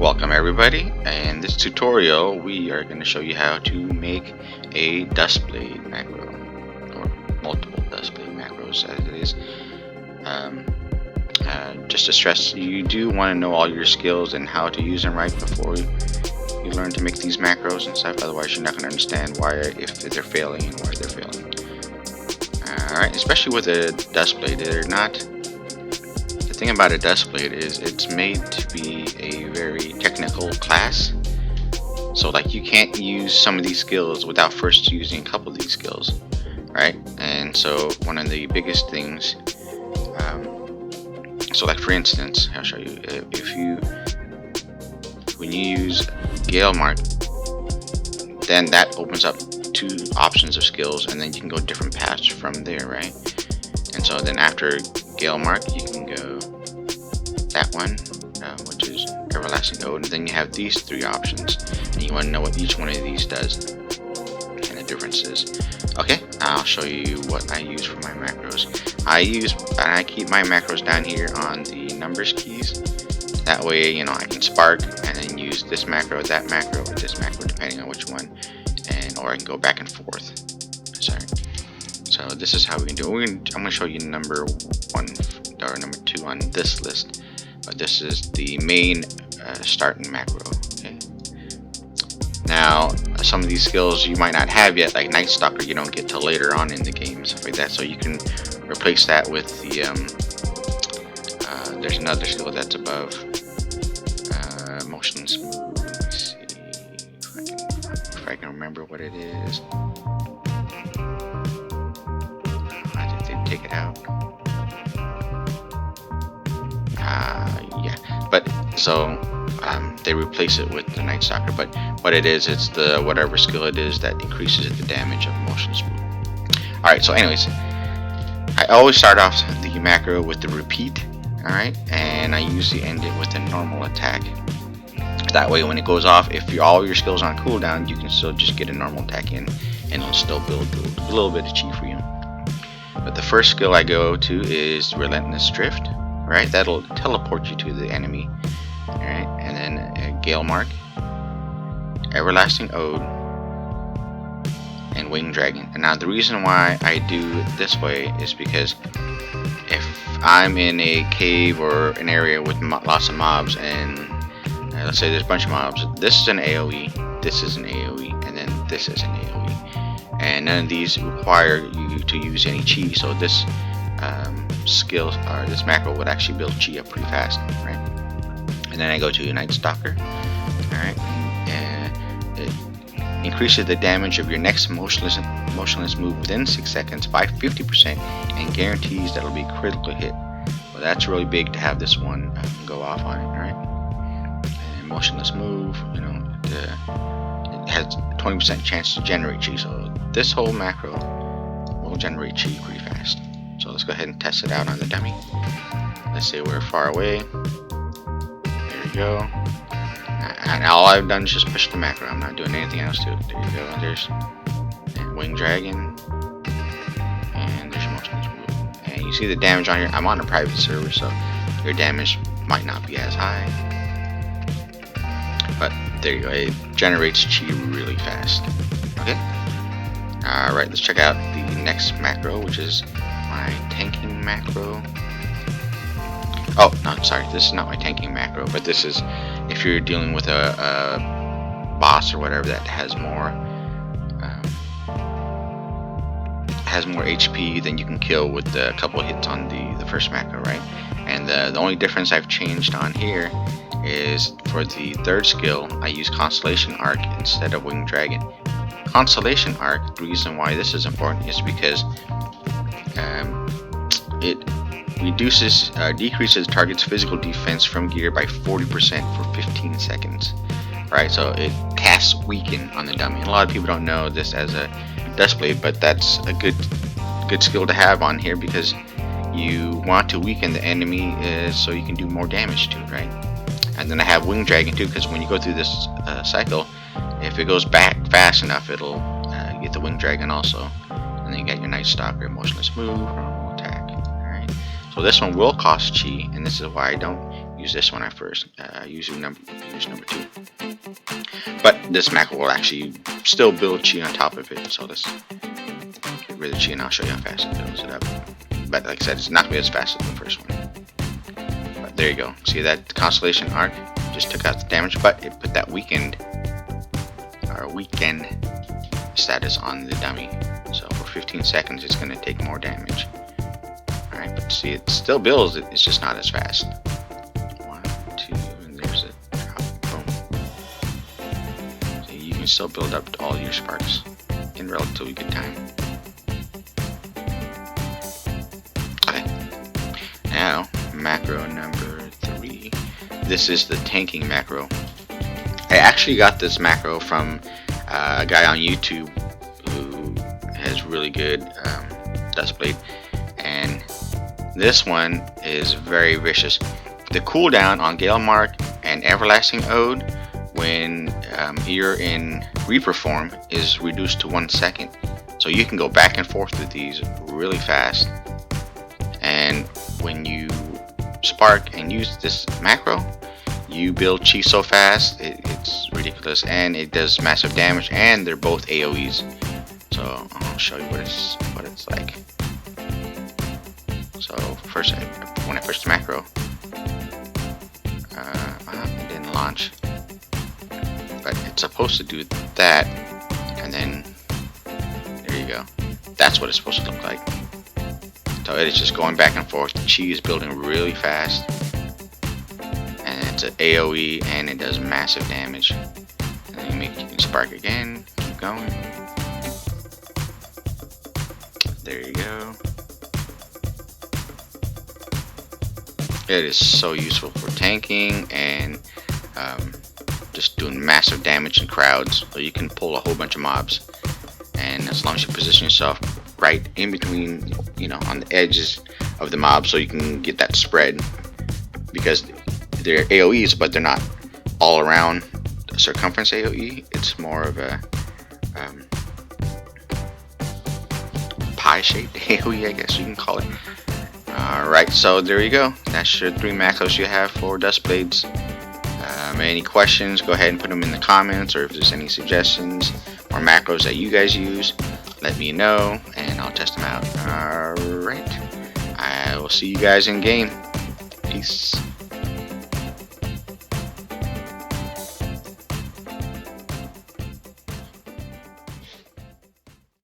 Welcome everybody. In this tutorial we are going to show you how to make a Duskblade macro, or multiple Duskblade macros as it is. Just to stress, you do want to know all your skills and how to use them right before you learn to make these macros and stuff. Otherwise you're not going to understand why, if they're failing and why they're failing. Alright, especially with a Duskblade, they're not... The thing about a Duskblade is it's made to be a very technical class. So like you can't use some of these skills without first using a couple of these skills, right? And so one of the biggest things, so like for instance, I'll show you, when you use Gale Mark, then that opens up two options of skills, and then you can go different paths from there, right? And so then after Gale Mark, you can go that one, which is Everlasting Ode, and then you have these three options, and you want to know what each one of these does and the differences. Okay, I'll show you what I use for my macros. I keep my macros down here on the numbers keys. That way, you know, I can spark and then use this macro, that macro, or this macro, depending on which one, or I can go back and forth. Sorry. So this is how we can do it. I'm going to show you number 1 or number 2 on this list. But this is the main starting macro. Okay. Now, some of these skills you might not have yet, like Night Stalker, you don't get till later on in the game, stuff like that. So you can replace that with the there's another skill that's above motion smooth. Let me see if I can remember what it is. I did take it out. Yeah, but so they replace it with the Night Stalker, but what it is, it's the whatever skill it is that increases the damage of motion smooth. Alright, so anyways, I always start off the macro with the repeat, alright, and I usually end it with a normal attack. That way when it goes off, if all your skills are on cooldown, you can still just get a normal attack in, and it'll still build a little bit of chi for you. But the first skill I go to is Relentless Drift. Right, that'll teleport you to the enemy. Alright, and then Gale Mark, Everlasting Ode, and Winged Dragon. And now the reason why I do it this way is because if I'm in a cave or an area with lots of mobs, and let's say there's a bunch of mobs, this is an AoE, this is an AoE, and then this is an AoE, and none of these require you to use any chi, so this skill, or this macro, would actually build chi up pretty fast, right? And then I go to Night Stalker, alright, and it increases the damage of your next motionless move within 6 seconds by 50% and guarantees that it'll be a critical hit. Well, that's really big to have this one go off on it, right? And motionless move, you know, it has 20% chance to generate chi, so this whole macro will generate chi pretty fast. So let's go ahead and test it out on the dummy. Let's say we're far away. There we go. And all I've done is just push the macro. I'm not doing anything else to it. There you go. There's Winged Dragon. And there's motion move. And you see the damage on here. I'm on a private server, so your damage might not be as high. But there you go. It generates chi really fast. Okay. Alright, let's check out the next macro, which is my tanking macro. Oh, no, sorry, this is not my tanking macro, but this is if you're dealing with a boss or whatever that has more HP than you can kill with a couple of hits on the first macro, right? And the only difference I've changed on here is for the third skill, I use Constellation Arc instead of Winged Dragon. Constellation Arc, the reason why this is important is because it decreases target's physical defense from gear by 40% for 15 seconds. Right, so it casts Weaken on the dummy. And a lot of people don't know this as a Duskblade, but that's a good skill to have on here, because you want to weaken the enemy so you can do more damage to it, right? And then I have Winged Dragon too, because when you go through this cycle, if it goes back fast enough, it'll get the Winged Dragon also. And then you got your Night Stalker, motionless move, normal attack. Alright. So this one will cost chi, and this is why I don't use this one at first. Use number 2. But this macro will actually still build chi on top of it. So let's get rid of chi and I'll show you how fast it builds it up. But like I said, it's not gonna be as fast as the first one. But there you go. See that constellation arc just took out the damage, but it put that weakened status on the dummy. So for 15 seconds, it's gonna take more damage. All right, but see, it still builds. It's just not as fast. 1, 2, and there's a drop. Boom. So you can still build up to all your sparks in relatively good time. Okay. Now, macro number 3. This is the tanking macro. I actually got this macro from a guy on YouTube who has really good Duskblade, and this one is very vicious. The cooldown on Gale Mark and Everlasting Ode when you're in Reaper form is reduced to 1 second, so you can go back and forth with these really fast. And when you spark and use this macro, you build chi so fast, it's ridiculous, and it does massive damage, and they're both AoEs. So I'll show you what it's like. So first, when I push the macro, it didn't launch, but it's supposed to do that, and then there you go. That's what it's supposed to look like. So it's just going back and forth. The chi is building really fast. It's an AoE and it does massive damage. And then you can spark again, keep going. There you go. It is so useful for tanking and just doing massive damage in crowds. So you can pull a whole bunch of mobs, and as long as you position yourself right in between, on the edges of the mob, so you can get that spread, because they're AoEs, but they're not all around the circumference AoE. It's more of a pie-shaped AoE, I guess you can call it. Alright, so there you go. That's your 3 macros you have for Duskblades. Any questions, go ahead and put them in the comments, or if there's any suggestions or macros that you guys use, let me know and I'll test them out. Alright, I will see you guys in game. Peace.